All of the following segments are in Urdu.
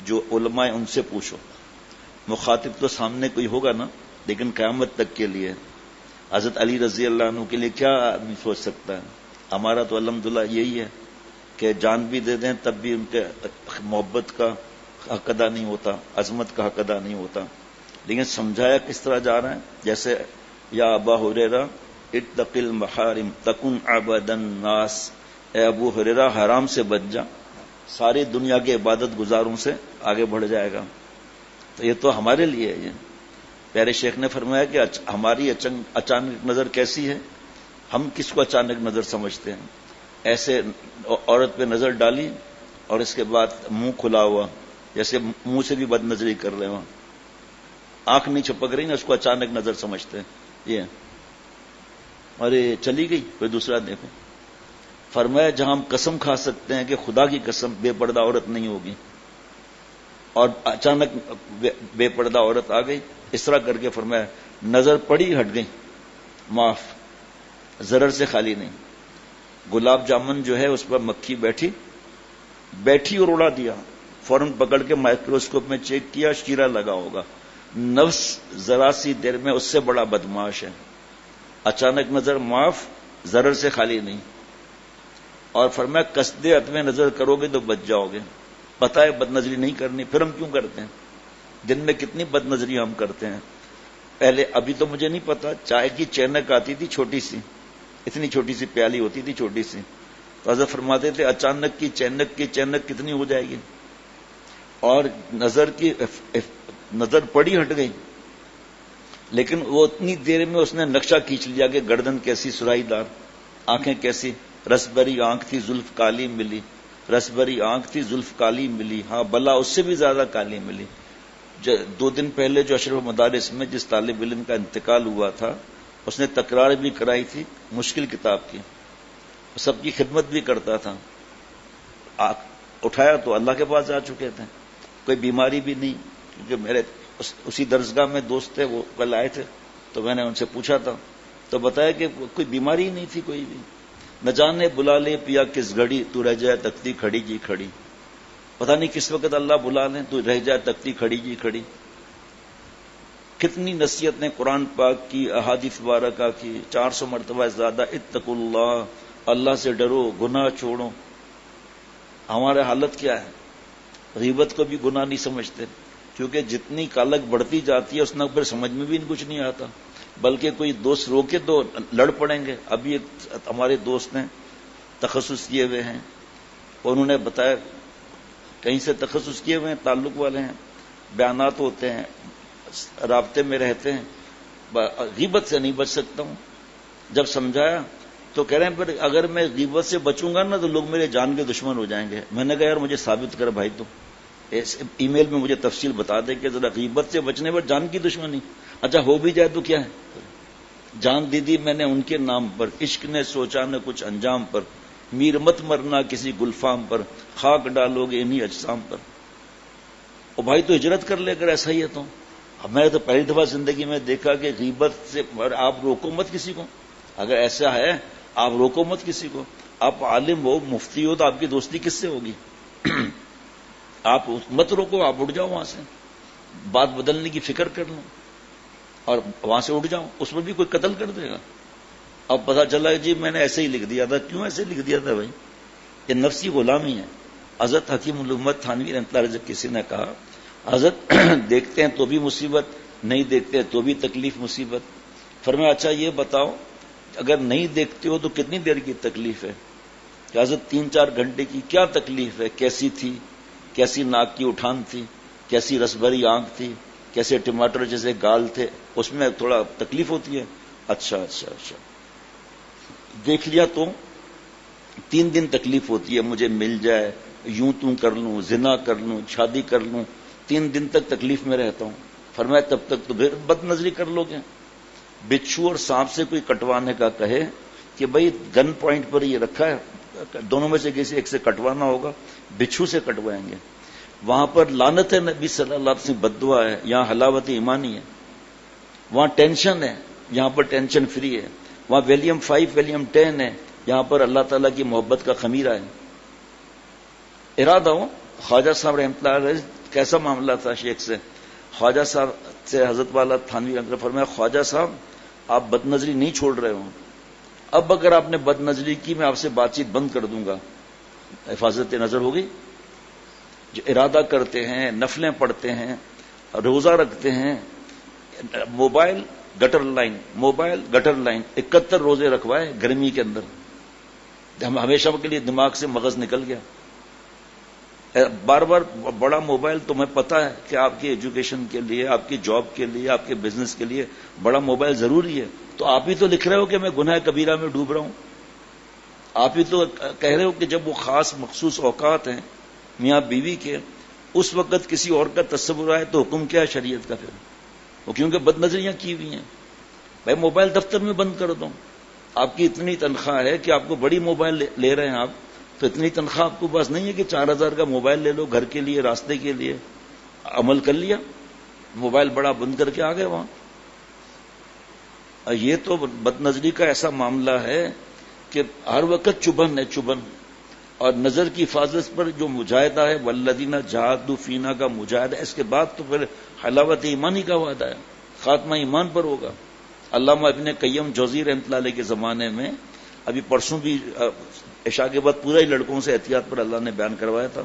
جو علماء ان سے پوچھو. مخاطب تو سامنے کوئی ہوگا نا، لیکن قیامت تک کے لیے حضرت علی رضی اللہ عنہ کے لیے کیا آدمی سوچ سکتا ہے؟ ہمارا تو الحمدللہ یہی ہے کہ جان بھی دے دیں تب بھی ان کے محبت کا حق ادا نہیں ہوتا، عظمت کا حق ادا نہیں ہوتا. لیکن سمجھایا کس طرح جا رہا ہے؟ جیسے یا ابا ہریرہ اتق المحارم تکن عبد الناس، اے ابو ہریرہ حرام سے بچ جا، ساری دنیا کے عبادت گزاروں سے آگے بڑھ جائے گا. تو یہ تو ہمارے لیے ہے. یہ پیارے شیخ نے فرمایا کہ ہماری اچانک نظر کیسی ہے؟ ہم کس کو اچانک نظر سمجھتے ہیں؟ ایسے عورت پہ نظر ڈالی اور اس کے بعد منہ کھلا ہوا، جیسے منہ سے بھی بد نظری کر رہے ہوں، آنکھ نہیں چھپک رہی نا، اس کو اچانک نظر سمجھتے ہیں. یہ ارے چلی گئی کوئی دوسرا دیکھو. فرمایا جہاں ہم قسم کھا سکتے ہیں کہ خدا کی قسم بے پردہ عورت نہیں ہوگی، اور اچانک بے پردہ عورت آ گئی، اس طرح کر کے فرمایا نظر پڑی ہٹ گئی، معاف، ضرر سے خالی نہیں. گلاب جامن جو ہے اس پر مکھی بیٹھی اور اڑا دیا، فوراً پکڑ کے مائکروسکوپ میں چیک کیا، شیرہ لگا ہوگا. نفس ذرا سی دیر میں اس سے بڑا بدمعاش ہے. اچانک نظر معاف، ضرر سے خالی نہیں. اور فرمایا قصد عدم نظر کرو گے تو بچ جاؤ گے. پتہ ہے بد نظری نہیں کرنی، پھر ہم کیوں کرتے ہیں؟ دن میں کتنی بد نظری ہم کرتے ہیں. پہلے ابھی تو مجھے نہیں پتا، چائے کی چینک آتی تھی چھوٹی سی، اتنی چھوٹی سی پیالی ہوتی تھی چھوٹی سی، تو حضرت فرماتے تھے اچانک کی چینک کتنی ہو جائے گی، اور نظر پڑی ہٹ گئی. لیکن وہ اتنی دیر میں اس نے نقشہ کھینچ لیا کہ گردن کیسی سرائی دار، آنکھیں کیسی، رس بری آنکھ تھی زلف کالی ملی، رس بری آنکھ تھی زلف کالی ملی، ہاں بلا اس سے بھی زیادہ کالی ملی. 2 دن پہلے جو اشرف مدارس میں جس طالب علم کا انتقال ہوا تھا، اس نے تکرار بھی کرائی تھی مشکل کتاب کی، سب کی خدمت بھی کرتا تھا. اٹھایا تو اللہ کے پاس جا چکے تھے، کوئی بیماری بھی نہیں. جو میرے اسی درسگاہ میں دوست تھے، وہ کل آئے تھے، تو میں نے ان سے پوچھا تھا تو بتایا کہ کوئی بیماری ہی نہیں تھی کوئی بھی. نہ جانے بلا لے پیا کس گھڑی، تو رہ جائے تکتی کھڑی جی کھڑی. پتہ نہیں کس وقت اللہ بلا لیں تو رہ جائے تکتی کھڑی جی کھڑی. کتنی نصیحت نے قرآن پاک کی، احادیث مبارکہ کی، 400 مرتبہ زیادہ اتقوا اللہ، اللہ سے ڈرو، گناہ چھوڑو. ہمارا حالت کیا ہے؟ غیبت کو بھی گناہ نہیں سمجھتے، کیونکہ جتنی کالک بڑھتی جاتی ہے اس نے پھر سمجھ میں بھی کچھ نہیں آتا، بلکہ کوئی دوست روکے تو لڑ پڑیں گے. ابھی ایک ہمارے دوست ہیں تخصص کیے ہوئے ہیں، انہوں نے بتایا کہیں سے تخصص کیے ہوئے ہیں، تعلق والے ہیں، بیانات ہوتے ہیں، رابطے میں رہتے ہیں. غیبت سے نہیں بچ سکتا ہوں. جب سمجھایا تو کہہ رہے ہیں پھر اگر میں غیبت سے بچوں گا نا تو لوگ میرے جان کے دشمن ہو جائیں گے. میں نے کہا یار مجھے ثابت کر بھائی، تو ای میل میں مجھے تفصیل بتا دے کہ ذرا غیبت سے بچنے پر جان کی دشمنی. اچھا ہو بھی جائے تو کیا ہے؟ جان دی میں نے ان کے نام پر، عشق نے سوچا نہ کچھ انجام پر، میر مت مرنا کسی گلفام پر، خاک ڈالو گے انہی اجسام پر. او بھائی تو ہجرت کر لے کر، ایسا ہی ہے. تو میں نے تو پہلی دفعہ زندگی میں دیکھا کہ غیبت سے آپ روکو مت کسی کو. اگر ایسا ہے آپ روکو مت کسی کو. آپ عالم ہو، مفتی ہو، تو آپ کی دوستی کس سے ہوگی؟ آپ مت روکو، آپ اٹھ جاؤ وہاں سے، بات بدلنے کی فکر کر لو اور وہاں سے اٹھ جاؤ. اس میں بھی کوئی قتل کر دے گا. اب پتا چلا جی میں نے ایسے ہی لکھ دیا تھا. کیوں ایسے لکھ دیا تھا بھائی؟ یہ نفسی غلامی ہے. حضرت حکیم الامت تھانوی رحمۃ اللہ علیہ کسی نے کہا حضرت دیکھتے ہیں تو بھی مصیبت، نہیں دیکھتے تو بھی تکلیف مصیبت. فرمایا اچھا یہ بتاؤ اگر نہیں دیکھتے ہو تو کتنی دیر کی تکلیف ہے؟ کہ حضرت 3-4 گھنٹے کی. کیا تکلیف ہے؟ کیسی تھی؟ کیسی ناک کی اٹھان تھی، کیسی رس بھری آنکھ تھی، کیسے ٹماٹر جیسے گال تھے، اس میں تھوڑا تکلیف ہوتی ہے. اچھا دیکھ لیا تو 3 دن تکلیف ہوتی ہے، مجھے مل جائے، یوں توں کر لوں، زنا کر لوں، شادی کر لوں، 3 دن تک تکلیف میں رہتا ہوں. فرمایا تب تک تو پھر بد نظری کر لو گے. بچھو اور سانپ سے کوئی کٹوانے کا کہے کہ بھئی گن پوائنٹ پر یہ رکھا ہے، دونوں میں سے کسی ایک سے کٹوانا ہوگا، بچھو سے کٹوائیں گے. وہاں پر لعنت ہے، نبی صلی اللہ علیہ وسلم بد دعا ہے. یہاں حلاوت ایمانی ہے. وہاں ٹینشن ہے، یہاں پر ٹینشن فری ہے. وہاں ویلیم 5 ویلیم 10 ہے، یہاں پر اللہ تعالیٰ کی محبت کا خمیرہ ہے. ارادہ ہو خواجہ صاحب رحمۃ اللہ علیہ کیسا معاملہ تھا شیخ سے. خواجہ صاحب سے حضرت والا تھانوی رحمۃ اللہ فرمایا خواجہ صاحب آپ بد نظری نہیں چھوڑ رہے ہوں, اب اگر آپ نے بد نظری کی میں آپ سے بات چیت بند کر دوں گا. حفاظت نظر ہوگی. جو ارادہ کرتے ہیں, نفلیں پڑھتے ہیں, روزہ رکھتے ہیں, mobile gutter line, mobile gutter line, 71 روزے رکھوائے گرمی کے اندر, ہم ہمیشہ کے لیے دماغ سے مغز نکل گیا. بار بار بڑا موبائل, تمہیں پتا ہے کہ آپ کی ایجوکیشن کے لیے, آپ کی جاب کے لیے, آپ کے بزنس کے لیے بڑا موبائل ضروری ہے, تو آپ ہی تو لکھ رہے ہو کہ میں گناہ کبیرہ میں ڈوب رہا ہوں. آپ ہی تو کہہ رہے ہو کہ جب وہ خاص مخصوص اوقات ہیں میاں بیوی کے, اس وقت کسی اور کا تصور آئے تو حکم کیا ہے شریعت کا؟ پھر وہ کیونکہ بد نظریاں کی ہوئی ہیں. بھائی موبائل دفتر میں بند کر دو. آپ کی اتنی تنخواہ ہے کہ آپ کو بڑی موبائل لے رہے ہیں آپ, تو اتنی تنخواہ آپ کو پاس نہیں ہے کہ 4000 کا موبائل لے لو گھر کے لیے, راستے کے لیے. عمل کر لیا, موبائل بڑا بند کر کے آ گئے وہاں. یہ تو بد نظری کا ایسا معاملہ ہے کہ ہر وقت چبھن ہے, چبھن. اور نظر کی حفاظت پر جو مجاہدہ ہے, والذین جاہدوا فینا کا مجاہدہ, اس کے بعد تو پھر حلاوت ایمانی کا وعدہ ہے, خاتمہ ایمان پر ہوگا. علامہ ابن قیم جوزی رحمۃ اللہ علیہ کے زمانے میں, ابھی پرسوں بھی عشاء کے بعد پورا ہی لڑکوں سے احتیاط پر اللہ نے بیان کروایا تھا.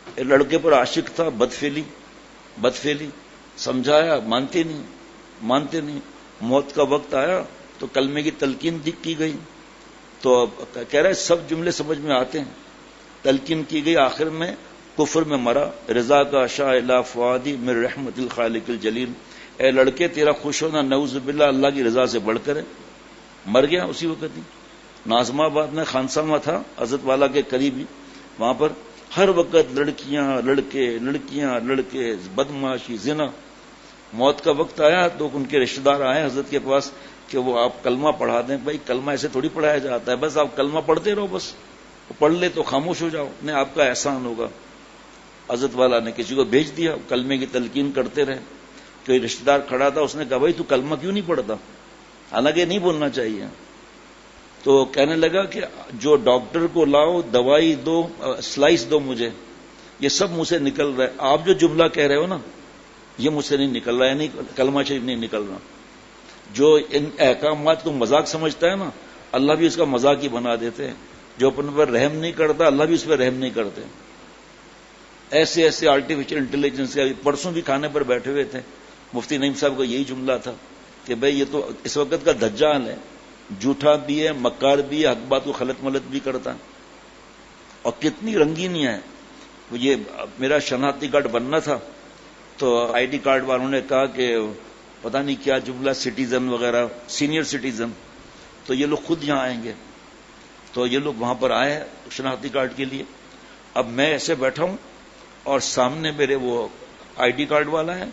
ایک لڑکے پر عاشق تھا, بدفعلی سمجھایا, مانتے نہیں. موت کا وقت آیا تو کلمے کی تلقین کی گئی, تو کہہ رہے سب جملے سمجھ میں آتے ہیں. تلقین کی گئی, آخر میں کفر میں مرا. رضا کا شاہ الا فؤادی من رحمت الخالق الجلیل, اے لڑکے تیرا خوش ہونا نعوذ باللہ اللہ کی رضا سے بڑھ کر ہے. مر گیا اسی وقت ہی. ناظم آباد میں خانسامہ تھا حضرت والا کے قریب ہی, وہاں پر ہر وقت لڑکیاں لڑکے, بدماشی, زنا. موت کا وقت آیا تو ان کے رشتہ دار آئے حضرت کے پاس کہ وہ آپ کلمہ پڑھا دیں. بھائی کلمہ ایسے تھوڑی پڑھایا جاتا ہے, بس آپ کلمہ پڑھتے رہو, بس پڑھ لے تو خاموش ہو جاؤ, نہیں آپ کا احسان ہوگا. حضرت والا نے کسی کو بھیج دیا, کلمے کی تلقین کرتے رہے. کوئی رشتہ دار کھڑا تھا, اس نے کہا بھائی تو کلمہ کیوں نہیں پڑھتا؟ حالانکہ نہیں بولنا چاہیے. تو کہنے لگا کہ جو ڈاکٹر کو لاؤ, دوائی دو, سلائس دو مجھے, یہ سب مجھ سے نکل رہا ہے. آپ جو جملہ کہہ رہے ہو نا یہ مجھ سے نہیں نکل رہا ہے, نہیں کلمہ شریف نہیں نکل رہا. جو ان احکامات کو مذاق سمجھتا ہے نا, اللہ بھی اس کا مذاق ہی بنا دیتے ہیں. جو اپنے پر رحم نہیں کرتا اللہ بھی اس پہ رحم نہیں کرتے. ایسے آرٹیفیشل انٹیلیجنس کے. پرسوں بھی کھانے پر بیٹھے ہوئے تھے, مفتی نعیم صاحب کا یہی جملہ تھا کہ بھئی یہ تو اس وقت کا دجال ہے, جھوٹا بھی ہے, مکار بھی ہے, حق بات کو خلط ملط بھی کرتا ہے. اور کتنی رنگینیاں ہیں. یہ میرا شناختی کارڈ بننا تھا تو آئی ڈی کارڈ والوں نے کہا کہ پتہ نہیں کیا جملہ, سٹیزن وغیرہ, سینئر سٹیزن, تو یہ لوگ خود یہاں آئیں گے. تو یہ لوگ وہاں پر آئے ہیں شناختی کارڈ کے لیے. اب میں ایسے بیٹھا ہوں اور سامنے میرے وہ آئی ڈی کارڈ والا ہے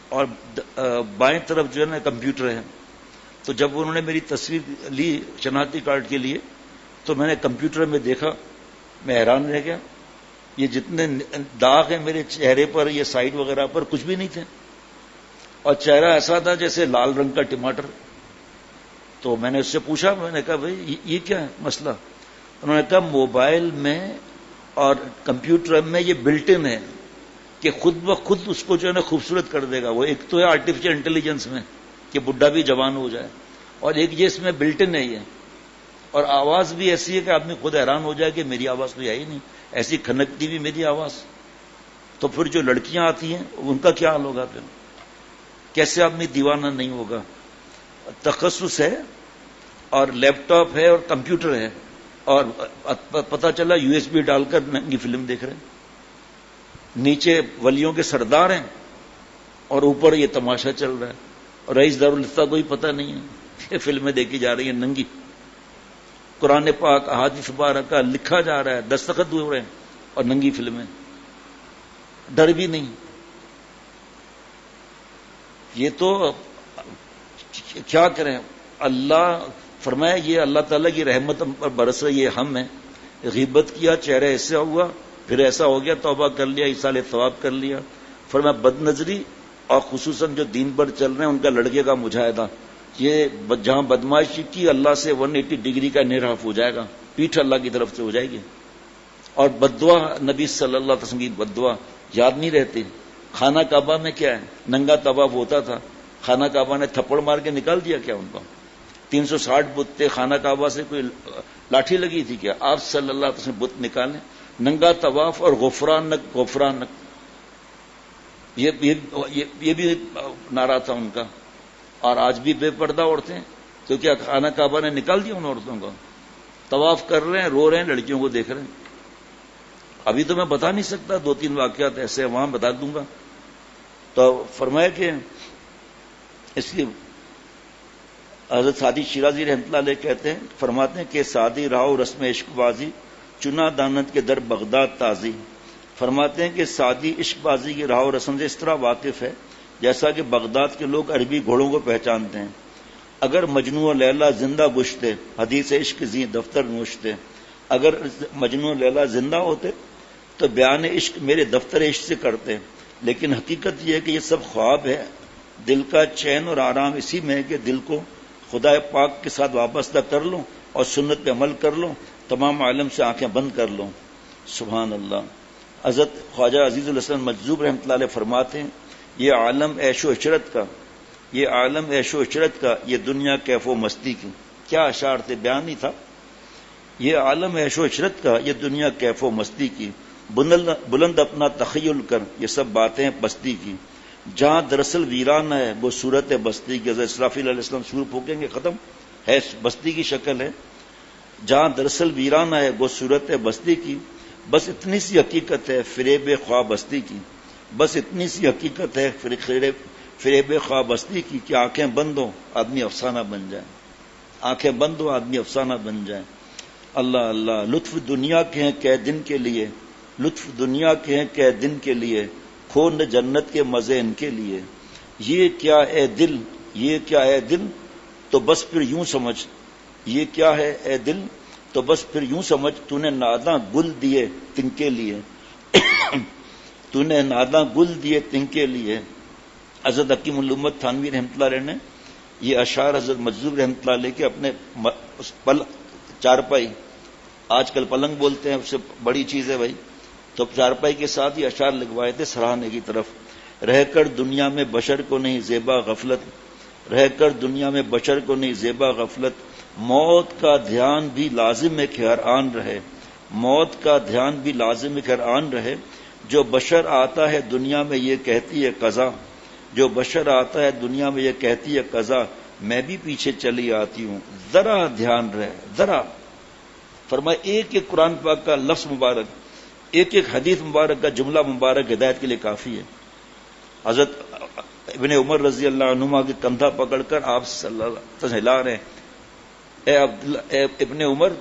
اور بائیں طرف جو ہے نا کمپیوٹر ہے. تو جب انہوں نے میری تصویر لی شناختی کارڈ کے لیے تو میں نے کمپیوٹر میں دیکھا, میں حیران رہ گیا. یہ جتنے داغ ہیں میرے چہرے پر, یہ سائڈ وغیرہ پر کچھ بھی نہیں تھے, اور چہرہ ایسا تھا جیسے لال رنگ کا ٹماٹر. تو میں نے اس سے پوچھا, میں نے کہا بھائی یہ کیا ہے مسئلہ؟ انہوں نے کہا موبائل میں اور کمپیوٹر میں یہ بلٹ ان ہے کہ خود بخود اس کو جو ہے نا خوبصورت کر دے گا. وہ ایک تو ہے آرٹیفیشل انٹیلیجنس میں کہ بڈھا بھی جوان ہو جائے, اور ایک یہ اس میں بلٹ ان ہے یہ. اور آواز بھی ایسی ہے کہ آدمی خود حیران ہو جائے کہ میری آواز تو ہے ہی نہیں, ایسی کھنکتی بھی میری آواز. تو پھر جو لڑکیاں آتی ہیں ان کا کیا حال ہوگا؟ پھر کیسے آدمی دیوانہ نہیں ہوگا؟ تخصص ہے اور لیپ ٹاپ ہے اور کمپیوٹر ہے, اور پتہ چلا یو ایس بی ڈال کر ننگی فلم دیکھ رہے ہیں. نیچے ولیوں کے سردار ہیں اور اوپر یہ تماشا چل رہا ہے, اور رئیس دارالفتہ کو ہی پتہ نہیں ہے کہ فلمیں دیکھی جا رہی ہیں ننگی. قرآن پاک احادیث مبارکہ لکھا جا رہا ہے, دستخط ہو رہے ہیں, اور ننگی فلمیں, ڈر بھی نہیں. یہ تو کیا کریں؟ اللہ فرمایا یہ اللہ تعالیٰ کی رحمت پر برس رہی ہے. ہم ہیں غیبت کیا, چہرہ ایسا ہوا, پھر ایسا ہو گیا, توبہ کر لیا, ایصال ثواب کر لیا. فرمایا بد نظری اور خصوصاً جو دین پر چل رہے ہیں ان کا لڑکے کا مجاہدہ, یہ جہاں بدماشی کی اللہ سے 180 ڈگری کا انحراف ہو جائے گا, پیٹھ اللہ کی طرف سے ہو جائے گی. اور بددعا نبی صلی اللہ علیہ وسلم کی بددعا, یاد نہیں رہتے. خانہ کعبہ میں کیا ہے؟ ننگا طواف ہوتا تھا. خانہ کعبہ نے تھپڑ مار کے نکال دیا کیا ان کو؟ 360 بت تھے. خانہ کعبہ سے کوئی لاٹھی لگی تھی کیا؟ آپ صلی اللہ علیہ وسلم بت نکالیں. ننگا طواف اور غفرانک غفرانک، یہ بھی نعرہ تھا ان کا. اور آج بھی بے پردہ عورتیں، تو کیا خانہ کعبہ نے نکال دیا ان عورتوں کو؟ طواف کر رہے ہیں، رو رہے ہیں، لڑکیوں کو دیکھ رہے ہیں. ابھی تو میں بتا نہیں سکتا، 2-3 واقعات ایسے وہاں بتا دوں گا. تو فرمایا کہ اس کی حضرت سعدی شیرازی رحمۃ اللہ علیہ کہتے ہیں، فرماتے ہیں کہ سعدی راہو رسم عشق بازی چنا دانت کے در بغداد تازی. فرماتے ہیں کہ سعدی عشق بازی کی راہ و رسم سے اس طرح واقف ہے جیسا کہ بغداد کے لوگ عربی گھوڑوں کو پہچانتے ہیں. اگر مجنو و لیلا زندہ گشتے حدیث عشق زی دفتر نوشتے. اگر مجنو و لیلا زندہ ہوتے تو بیان عشق میرے دفتر عشق سے کرتے. لیکن حقیقت یہ ہے کہ یہ سب خواب ہے. دل کا چین اور آرام اسی میں ہے کہ دل کو خدا پاک کے ساتھ وابستہ کر لو اور سنت پہ عمل کر لو، تمام عالم سے آنکھیں بند کر لو. سبحان اللہ. حضرت خواجہ عزیز الحسن مجذوب رحمۃ اللہ علیہ فرماتے ہیں، یہ عالم عیش و عشرت کا، یہ عالم عیش و عشرت کا، یہ دنیا کیف و مستی کی. کیا اشعار تھے، بیان ہی تھا. یہ عالم عیش و عشرت کا، یہ دنیا کیف و مستی کی. بلند اپنا تخیل کر، یہ سب باتیں پستی کی. جہاں دراصل ویران ہے وہ صورت بستی کی. حضرت اسرافیل علیہ السلام سور پھونکیں گے، ختم ہے، بستی کی شکل ہے. جہاں دراصل ویران ہے وہ صورت بستی کی. بس اتنی سی حقیقت ہے فریب خواب بستی کی. بس اتنی سی حقیقت ہے فریب خواب بستی کی کہ آنکھیں بند ہو آدمی افسانہ بن جائے. آنکھیں بند ہو آدمی افسانہ بن جائے. اللہ اللہ. لطف دنیا کے ہیں کہ دن کے لیے، لطف دنیا کے ہیں کہ دن کے لیے، کھو نہ جنت کے مزے ان کے لیے. یہ کیا اے دل، یہ کیا اے دل، تو بس پھر یوں سمجھ. یہ کیا ہے اے دل، تو بس پھر یوں سمجھ. تو نے ناداں گل دیے تن کے لیے، تو نے ناداں گل دیے تن کے لیے. حضرت حکیم الامت تھانوی رحمۃ اللہ علیہ نے یہ اشعار حضرت مجذوب رحمۃ اللہ علیہ کے اپنے چارپائی، آج کل پلنگ بولتے ہیں، اس سے بڑی چیز ہے بھائی، تو چارپائی کے ساتھ یہ اشعار لگوائے تھے سراہنے کی طرف. رہ کر دنیا میں بشر کو نہیں زیبا غفلت، رہ کر دنیا میں بشر کو نہیں زیبا غفلت. موت کا دھیان بھی لازم ہے کہ ہر آن رہے، موت کا دھیان بھی لازم ہے کہ ہر آن رہے. جو بشر آتا ہے دنیا میں یہ کہتی ہے قضا، جو بشر آتا ہے دنیا میں یہ کہتی ہے قضا، میں بھی پیچھے چلی آتی ہوں، ذرا دھیان رہے. ذرا فرمائے ایک ایک قرآن پاک کا لفظ مبارک، ایک ایک حدیث مبارک کا جملہ مبارک ہدایت کے لیے کافی ہے. حضرت ابن عمر رضی اللہ عنہما کے کندھا پکڑ کر آپ صلی اللہ علیہ وسلم ہلا رہے ہیں، اے ابن عمر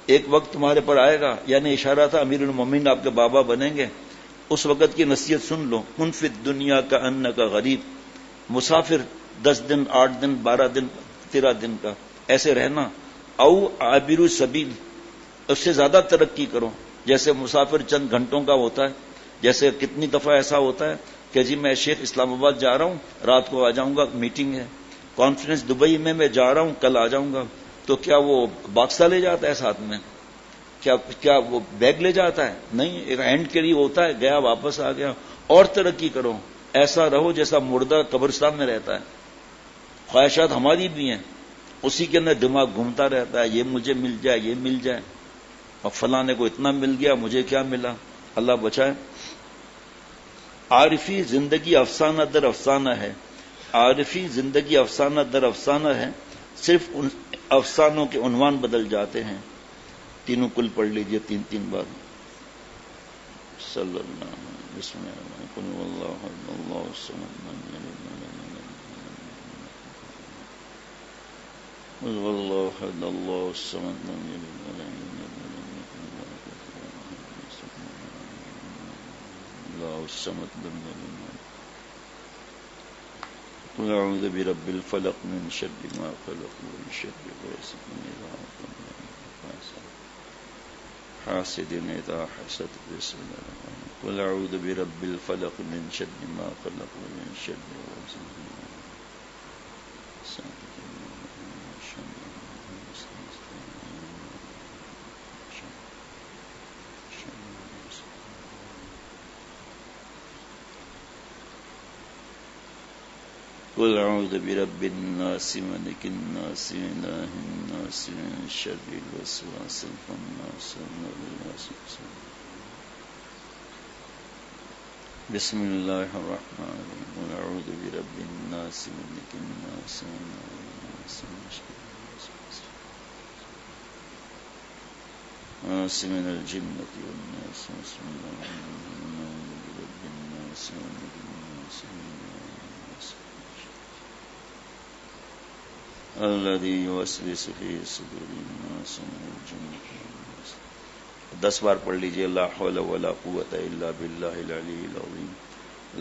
ایک وقت تمہارے پر آئے گا، یعنی اشارہ تھا امیر المومنین آپ کے بابا بنیں گے، اس وقت کی نصیحت سن لو. کن فی الدنیا کا ان کا غریب، مسافر 10 دن 8 دن 12 دن 13 دن کا ایسے رہنا. او عابر السبیل، اس سے زیادہ ترقی کرو. جیسے مسافر چند گھنٹوں کا ہوتا ہے، جیسے کتنی دفعہ ایسا ہوتا ہے کہ جی میں شیخ اسلام آباد جا رہا ہوں، رات کو آ جاؤں گا، میٹنگ ہے. کانفرنس دبئی میں جا رہا ہوں، کل آ جاؤں گا. تو کیا وہ باکسہ لے جاتا ہے ساتھ میں؟ کیا وہ بیگ لے جاتا ہے؟ نہیں، ایک اینڈ کے لیے ہوتا ہے، گیا واپس آ گیا. اور ترقی کرو، ایسا رہو جیسا مردہ قبرستان میں رہتا ہے. خواہشات ہماری بھی ہیں، اسی کے اندر دماغ گھومتا رہتا ہے، یہ مجھے مل جائے، یہ مل جائے، اور فلاں کو اتنا مل گیا، مجھے کیا ملا. اللہ بچائے. عارفی زندگی افسانہ در افسانہ ہے، عارفی زندگی افسانہ در افسانہ ہے، صرف ان افسانوں کے عنوان بدل جاتے ہیں. تینوں کل پڑھ لیجئے 3 بار. صلی اللہ علیہ وسلم. بسم اللہ الرحمن الرحیم. اللہ اللہ الصمد لم یلد ولم یولد اللہ احد اللہ الصمد لم یلد ولم یولد اللہ الصمد لم یلد. قل اعوذ برب الفلق من شر ما خلق ومن شر غاسق اذا وقب حاسد اذا حسد. بسم اللہ الرحمن الرحیم. قل اعوذ برب الفلق من شر ما خلق ومن شر غاسق قل اعوذ برب الناس ملك الناس اله الناس من شر الوسواس الخناس بسم الله الرحمن الرحيم قل اعوذ برب الناس ملك الناس اله الناس من شر الوسواس من الجنة والناس بسم الله الرحمن الرحيم برب الناس ملك الناس الذي يوسوس في صدور الناس من الجنة والناس 10 بار پڑھ لیجئے لا حول ولا قوة الا بالله العلي العظيم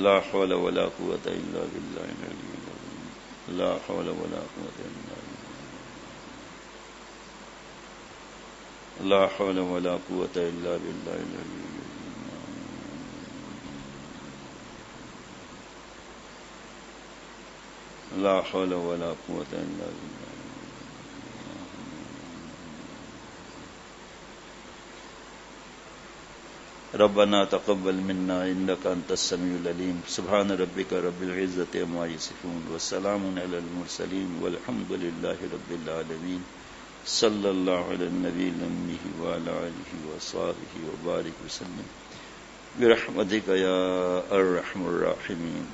لا حول ولا قوة الا بالله العلي العظيم لا حول ولا قوة الا بالله لا حول ولا قوة الا بالله العلي العظيم لا حول ولا قوة الا بالله ربنا تقبل منا انك انت السميع العليم سبحان ربك رب العزة عما يصفون وسلام على المرسلين والحمد لله رب العالمين صلى الله على النبي الأمي وعلى آله وصحبه وبارك وسلم برحمتك يا أرحم الراحمين.